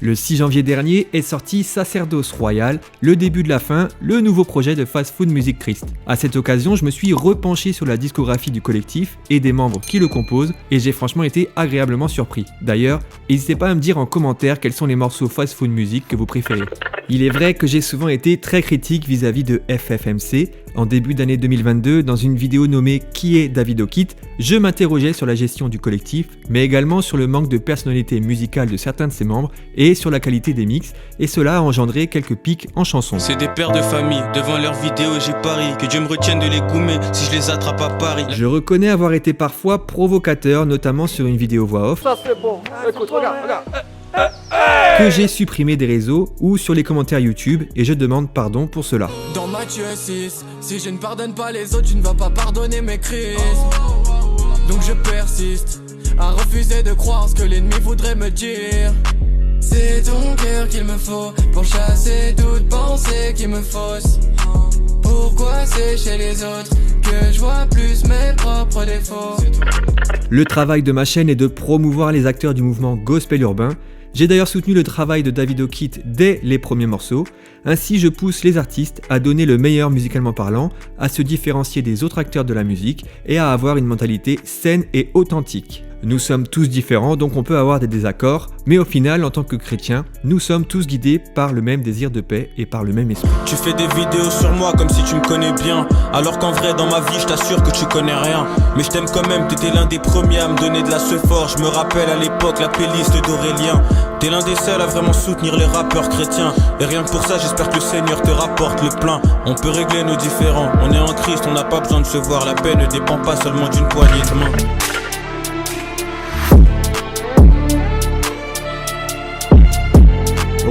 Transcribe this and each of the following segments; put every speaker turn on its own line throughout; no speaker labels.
Le 6 janvier dernier est sorti Sacerdoce Royal, le début de la fin, le nouveau projet de Fast Food Music Christ. À cette occasion, je me suis repenché sur la discographie du collectif et des membres qui le composent et j'ai franchement été agréablement surpris. D'ailleurs, n'hésitez pas à me dire en commentaire quels sont les morceaux Fast Food Music que vous préférez. Il est vrai que j'ai souvent été très critique vis-à-vis de FFMC. En début d'année 2022, dans une vidéo nommée « Qui est Davido Kit ?», je m'interrogeais sur la gestion du collectif, mais également sur le manque de personnalité musicale de certains de ses membres et sur la qualité des mix, et cela a engendré quelques pics en chansons.
C'est des pères de famille, devant leurs vidéos j'ai pari, que Dieu me retienne de les goumer si je les attrape à Paris.
Je reconnais avoir été parfois provocateur, notamment sur une vidéo voix off.
Ça c'est bon, écoute, regarde.
Que j'ai supprimé des réseaux ou sur les commentaires YouTube et je demande pardon pour cela.
Dans Matthieu 6, si je ne pardonne pas les autres, tu ne vas pas pardonner mes crises. Donc je persiste à refuser de croire ce que l'ennemi voudrait me dire. C'est ton cœur qu'il me faut pour chasser toute pensée qui me fausse. Pourquoi c'est chez les autres que je vois plus mes propres défauts?
Le travail de ma chaîne est de promouvoir les acteurs du mouvement gospel urbain. J'ai d'ailleurs soutenu le travail de Davido Kit dès les premiers morceaux. Ainsi, je pousse les artistes à donner le meilleur musicalement parlant, à se différencier des autres acteurs de la musique et à avoir une mentalité saine et authentique. Nous sommes tous différents, donc on peut avoir des désaccords, mais au final, en tant que chrétiens, nous sommes tous guidés par le même désir de paix et par le même esprit.
Tu fais des vidéos sur moi comme si tu me connais bien, alors qu'en vrai dans ma vie je t'assure que tu connais rien. Mais je t'aime quand même, t'étais l'un des premiers à me donner de la force. Je me rappelle à l'époque la playlist d'Aurélien. T'es l'un des seuls à vraiment soutenir les rappeurs chrétiens. Et rien que pour ça j'espère que le Seigneur te rapporte le plein. On peut régler nos différends, on est en Christ, on n'a pas besoin de se voir. La paix ne dépend pas seulement d'une poignée de main.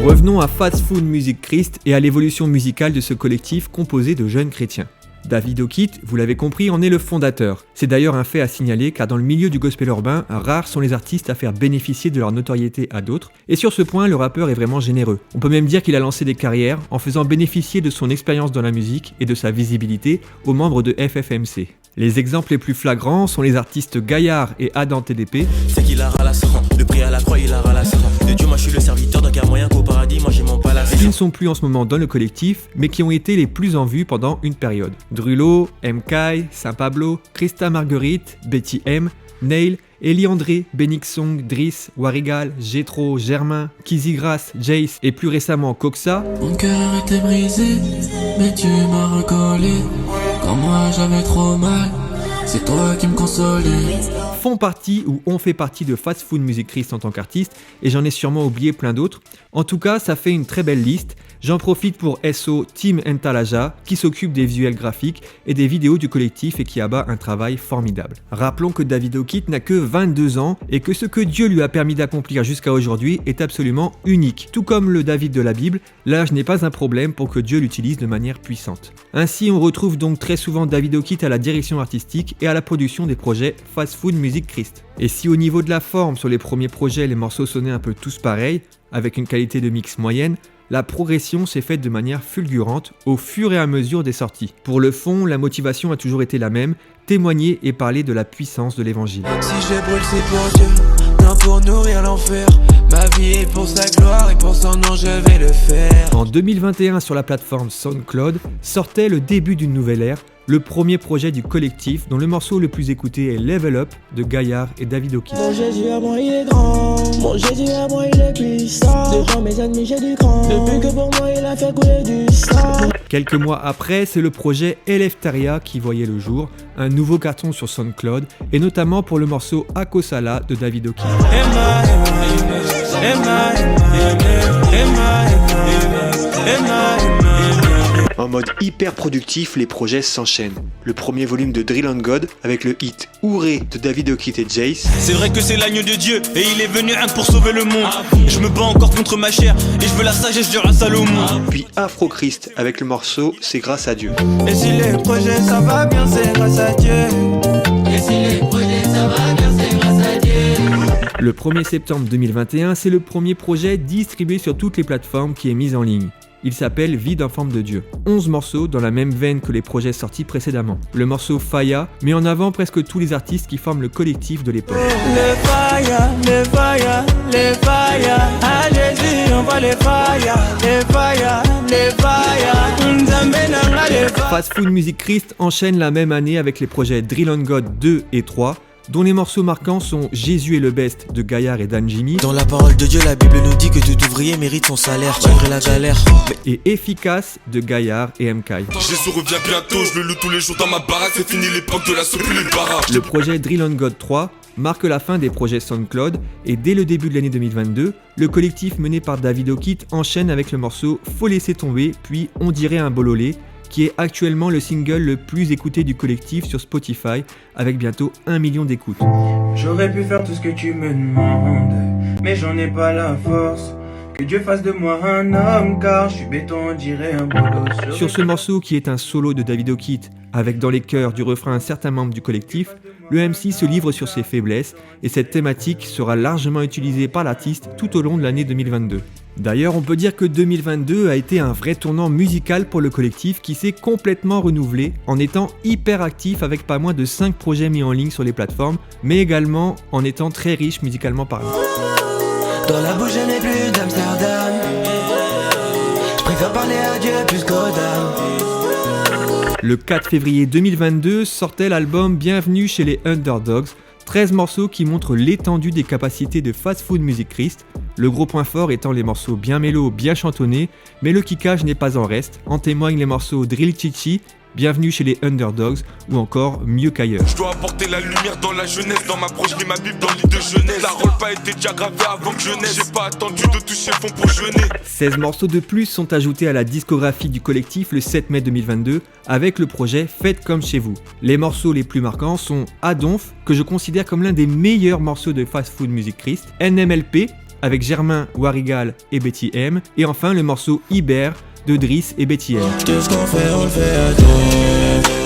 Revenons à Fast Food Music Christ et à l'évolution musicale de ce collectif composé de jeunes chrétiens. Davido Kit, vous l'avez compris, en est le fondateur. C'est d'ailleurs un fait à signaler car dans le milieu du gospel urbain, rares sont les artistes à faire bénéficier de leur notoriété à d'autres. Et sur ce point, le rappeur est vraiment généreux. On peut même dire qu'il a lancé des carrières en faisant bénéficier de son expérience dans la musique et de sa visibilité aux membres de FFMC. Les exemples les plus flagrants sont les artistes Gaillard et Adam TDP.
C'est qu'il a ralassé, le prix à la croix il a ralassé. De Dieu moi je suis le serviteur d'un car moyen qu'au paradis moi j'ai mon palace.
Qui ne sont plus en ce moment dans le collectif, mais qui ont été les plus en vue pendant une période. Drulo, MKay, Saint Pablo, Christa Marguerite, Betty M, Nail, Eli André, Benixong, Driss, Warigal, Jetro, Germain, Kizzy Grace, Jace et plus récemment Coxa.
Mon cœur était brisé, mais tu m'as recollé. Quand moi j'avais trop mal, c'est toi qui me consolais.
Font partie ou ont fait partie de Fast Food Music Christ en tant qu'artiste et j'en ai sûrement oublié plein d'autres. En tout cas, ça fait une très belle liste. J'en profite pour SO Team Entalaja qui s'occupe des visuels graphiques et des vidéos du collectif et qui abat un travail formidable. Rappelons que Davido Kit n'a que 22 ans et que ce que Dieu lui a permis d'accomplir jusqu'à aujourd'hui est absolument unique. Tout comme le David de la Bible, l'âge n'est pas un problème pour que Dieu l'utilise de manière puissante. Ainsi, on retrouve donc très souvent Davido Kit à la direction artistique et à la production des projets Fast Food Music Christ. Et si au niveau de la forme, sur les premiers projets, les morceaux sonnaient un peu tous pareils, avec une qualité de mix moyenne, la progression s'est faite de manière fulgurante au fur et à mesure des sorties. Pour le fond, la motivation a toujours été la même, témoigner et parler de la puissance de l'évangile.
Si je brûle c'est pour Dieu, non pour nourrir l'enfer. Ma vie est pour sa gloire et pour son nom je vais le faire.
En 2021 sur la plateforme SoundCloud sortait le début d'une nouvelle ère, le premier projet du collectif dont le morceau le plus écouté est Level Up de Gaillard et Davido Kit.
Mon Jésus à moi il est grand, mon Jésus à moi il est puissant. Devant mes ennemis j'ai du cran, depuis que pour moi il a fait couler du sang.
Quelques mois après, c'est le projet Eleftheria qui voyait le jour, un nouveau carton sur SoundCloud et notamment pour le morceau Akosala de Davido Kit. En mode hyper productif, les projets s'enchaînent. Le premier volume de Drill on God avec le hit Ouré de Davido Kit et Jace.
C'est vrai que c'est l'agneau de Dieu et il est venu rien pour sauver le monde. Je me bats encore contre ma chair et je veux la sagesse du roi Salomon.
Puis Afro Christ avec le morceau C'est grâce à Dieu.
Et si les projets ça va bien c'est grâce à Dieu. Et si les projets ça va bien c'est grâce à Dieu.
Le 1er septembre 2021, c'est le premier projet distribué sur toutes les plateformes qui est mis en ligne. Il s'appelle Vie d'enfant de Dieu. 11 morceaux dans la même veine que les projets sortis précédemment. Le morceau Faya met en avant presque tous les artistes qui forment le collectif de l'époque.
Le Faya, à Jésus.
Fast Food Music Christ enchaîne la même année avec les projets Drill on God 2 et 3, dont les morceaux marquants sont Jésus est le best de Gaillard et Dan Jimmy.
Dans la parole de Dieu, la Bible nous dit que tout ouvrier mérite son salaire, malgré la galère.
Et Efficace de Gaillard et MK.
Jésus revient bientôt, je le loue tous les jours dans ma baraque, c'est fini l'époque de la soupe et les baraques.
Le projet Drill on God 3 marque la fin des projets SoundCloud et dès le début de l'année 2022, le collectif mené par David O'Keefe enchaîne avec le morceau Faut laisser tomber, puis On dirait un bololé, qui est actuellement le single le plus écouté du collectif sur Spotify, avec bientôt 1 million d'écoutes.
J'aurais pu faire tout ce que tu me demandes, mais j'en ai pas la force. Que Dieu fasse de moi un homme, car je suis béton, on dirait un boulot.
Sur ce morceau qui est un solo de David O'Keefe, avec dans les chœurs du refrain un certain membre du collectif, le MC se livre sur ses faiblesses et cette thématique sera largement utilisée par l'artiste tout au long de l'année 2022. D'ailleurs, on peut dire que 2022 a été un vrai tournant musical pour le collectif qui s'est complètement renouvelé en étant hyper actif avec pas moins de 5 projets mis en ligne sur les plateformes, mais également en étant très riche musicalement parlant.
Dans la bouche je n'ai plus d'Amsterdam, je préfère parler à Dieu plus qu'aux dames.
Le 4 février 2022 sortait l'album Bienvenue chez les Underdogs, 13 morceaux qui montrent l'étendue des capacités de Fast Food Music Christ, le gros point fort étant les morceaux bien mélos, bien chantonnés, mais le kickage n'est pas en reste, en témoignent les morceaux Drill Chichi, Bienvenue chez les Underdogs ou encore Mieux qu'ailleurs.
Je dois apporter la lumière dans la jeunesse, dans ma broche, ma Bible dans le lit de jeunesse. La rôle pas été déjà gravée avant que je naisse, j'ai pas attendu de toucher fond pour jeûner.
16 morceaux de plus sont ajoutés à la discographie du collectif le 7 mai 2022 avec le projet Faites comme chez vous. Les morceaux les plus marquants sont Adonf, que je considère comme l'un des meilleurs morceaux de Fast Food Music Christ, NMLP avec Germain, Warigal et Betty M, et enfin le morceau Iber de Driss et Betty M.
Tout ce qu'on fait, on le fait à temps,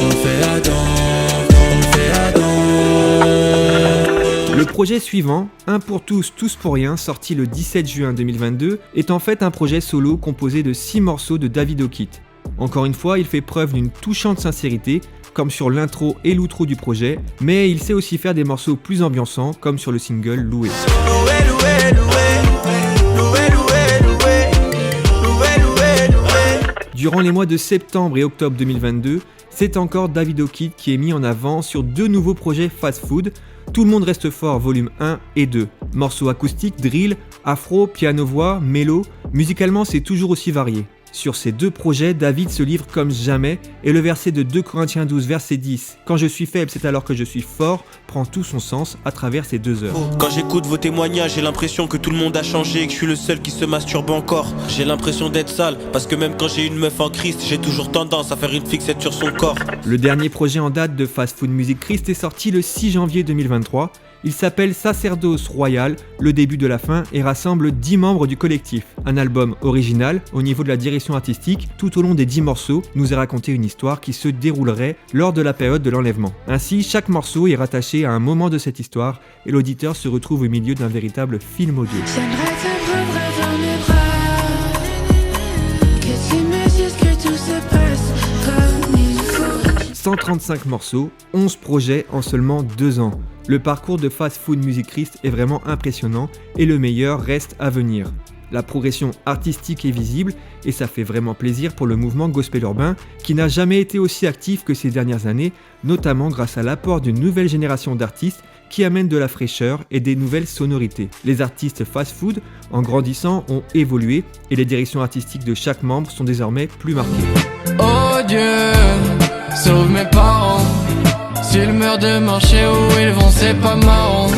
on le fait à temps, on le fait à temps.
Le projet suivant, Un pour tous, tous pour rien, sorti le 17 juin 2022, est en fait un projet solo composé de 6 morceaux de David O'Keefe. Encore une fois, il fait preuve d'une touchante sincérité, comme sur l'intro et l'outro du projet, mais il sait aussi faire des morceaux plus ambiançants, comme sur le single Loué. Durant les mois de septembre et octobre 2022, c'est encore David O'Keefe qui est mis en avant sur 2 nouveaux projets Fast Food, Tout le monde reste fort volume 1 et 2. Morceaux acoustiques, drill, afro, piano-voix, mélo, musicalement c'est toujours aussi varié. Sur ces 2 projets, David se livre comme jamais et le verset de 2 Corinthiens 12 verset 10 « Quand je suis faible, c'est alors que je suis fort » prend tout son sens à travers ces 2 heures.
Quand j'écoute vos témoignages, j'ai l'impression que tout le monde a changé et que je suis le seul qui se masturbe encore. J'ai l'impression d'être sale parce que même quand j'ai une meuf en Christ, j'ai toujours tendance à faire une fixette sur son corps.
Le dernier projet en date de Fast Food Music Christ est sorti le 6 janvier 2023. Il s'appelle Sacerdoce Royal, le début de la fin, et rassemble 10 membres du collectif. Un album original, au niveau de la direction artistique, tout au long des 10 morceaux, nous est raconté une histoire qui se déroulerait lors de la période de l'enlèvement. Ainsi, chaque morceau est rattaché à un moment de cette histoire, et l'auditeur se retrouve au milieu d'un véritable film audio.
J'aimerais te prendre dans mes bras, que tu me dises que tout se passe comme il faut.
135 morceaux, 11 projets en seulement 2 ans. Le parcours de Fast Food Music Christ est vraiment impressionnant et le meilleur reste à venir. La progression artistique est visible et ça fait vraiment plaisir pour le mouvement gospel urbain qui n'a jamais été aussi actif que ces dernières années, notamment grâce à l'apport d'une nouvelle génération d'artistes qui amènent de la fraîcheur et des nouvelles sonorités. Les artistes fast food, en grandissant, ont évolué et les directions artistiques de chaque membre sont désormais plus marquées.
Oh Dieu, sauve mes parents. S'ils meurent demain, chez où ils vont, c'est pas marrant.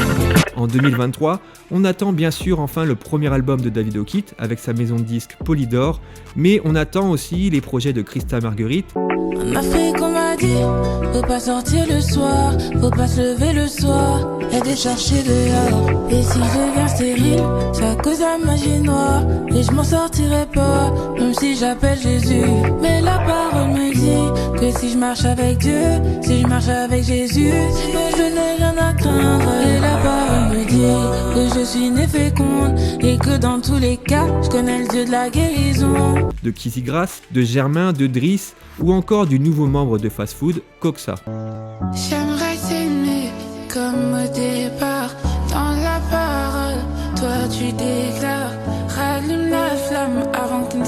En 2023, on attend bien sûr enfin le premier album de David O'Keefe avec sa maison de disques Polydor, mais on attend aussi les projets de Christa Marguerite.
En Afrique on m'a dit, faut pas sortir le soir, faut pas se lever le soir, et des chercher dehors. Et si je deviens stérile, c'est à cause de la magie noire, et je m'en sortirai pas, même si j'appelle Jésus. Mais la parole me dit que si je marche avec Dieu, si je marche avec Jésus, je n'ai rien à craindre. Et la parole me dit que je suis née féconde, et que dans tous les cas, je connais le Dieu de la guérison.
De Kizzy Grace, de Germain, de Driss, ou encore du nouveau membre de Fast Food, Coxa.
J'aimerais t'aimer comme au départ, dans la parole, toi tu déclares, rallume la flamme.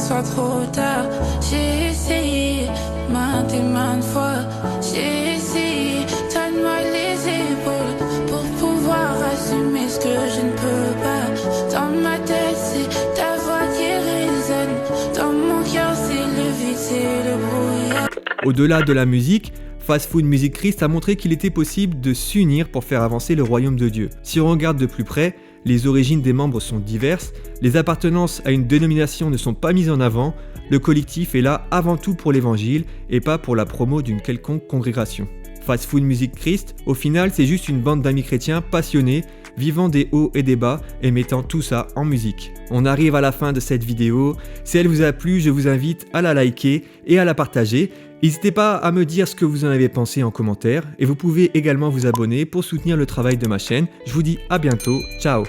soit trop tard. J'ai essayé maintes et maintes fois. J'ai essayé, donne-moi les épaules pour pouvoir assumer ce que je ne peux pas. Dans ma tête, c'est ta voix qui résonne. Dans mon cœur, c'est le vide, c'est le brouillard.
Au-delà de la musique, Fast Food Music Christ a montré qu'il était possible de s'unir pour faire avancer le royaume de Dieu. Si on regarde de plus près, les origines des membres sont diverses, les appartenances à une dénomination ne sont pas mises en avant, le collectif est là avant tout pour l'évangile et pas pour la promo d'une quelconque congrégation. Fast Food Music Christ, au final, c'est juste une bande d'amis chrétiens passionnés, vivant des hauts et des bas et mettant tout ça en musique. On arrive à la fin de cette vidéo. Si elle vous a plu, je vous invite à la liker et à la partager. N'hésitez pas à me dire ce que vous en avez pensé en commentaire et vous pouvez également vous abonner pour soutenir le travail de ma chaîne. Je vous dis à bientôt, ciao.